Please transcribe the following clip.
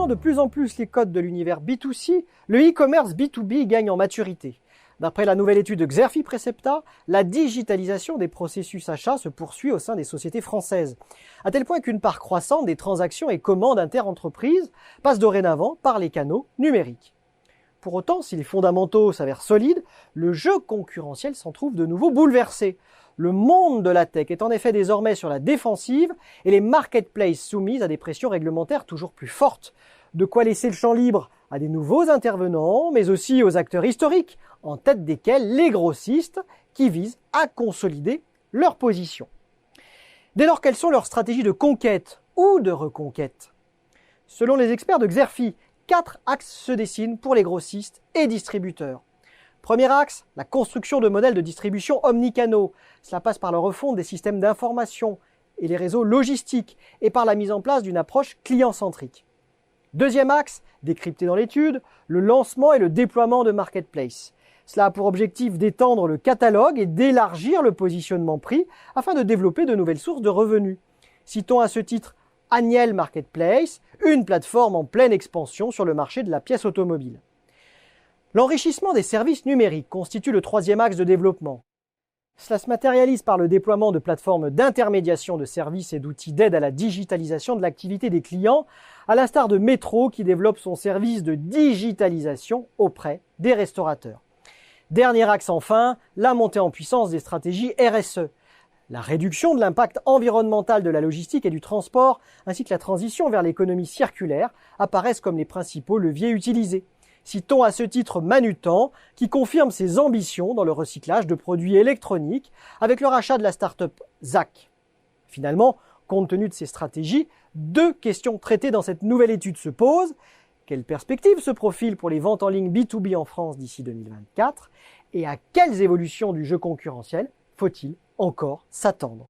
Reprenant de plus en plus les codes de l'univers B2C, le e-commerce B2B gagne en maturité. D'après la nouvelle étude de Xerfi Precepta, la digitalisation des processus achats se poursuit au sein des sociétés françaises, à tel point qu'une part croissante des transactions et commandes inter-entreprises passe dorénavant par les canaux numériques. Pour autant, si les fondamentaux s'avèrent solides, le jeu concurrentiel s'en trouve de nouveau bouleversé. Le monde de la tech est en effet désormais sur la défensive et les marketplaces soumises à des pressions réglementaires toujours plus fortes. De quoi laisser le champ libre à des nouveaux intervenants, mais aussi aux acteurs historiques, en tête desquels les grossistes qui visent à consolider leur position. Dès lors, quelles sont leurs stratégies de conquête ou de reconquête? Selon les experts de Xerfi, 4 axes se dessinent pour les grossistes et distributeurs. Premier axe, la construction de modèles de distribution omnicanaux. Cela passe par la refonte des systèmes d'information et les réseaux logistiques et par la mise en place d'une approche client-centrique. Deuxième axe, décrypté dans l'étude, le lancement et le déploiement de marketplaces. Cela a pour objectif d'étendre le catalogue et d'élargir le positionnement prix afin de développer de nouvelles sources de revenus. Citons à ce titre Agnel Marketplace, une plateforme en pleine expansion sur le marché de la pièce automobile. L'enrichissement des services numériques constitue le troisième axe de développement. Cela se matérialise par le déploiement de plateformes d'intermédiation de services et d'outils d'aide à la digitalisation de l'activité des clients, à l'instar de Metro qui développe son service de digitalisation auprès des restaurateurs. Dernier axe enfin, la montée en puissance des stratégies RSE. La réduction de l'impact environnemental de la logistique et du transport, ainsi que la transition vers l'économie circulaire, apparaissent comme les principaux leviers utilisés. Citons à ce titre Manutan, qui confirme ses ambitions dans le recyclage de produits électroniques avec le rachat de la start-up ZAC. Finalement, compte tenu de ces stratégies, 2 questions traitées dans cette nouvelle étude se posent. Quelles perspectives se profilent pour les ventes en ligne B2B en France d'ici 2024 et à quelles évolutions du jeu concurrentiel faut-il encore s'attendre?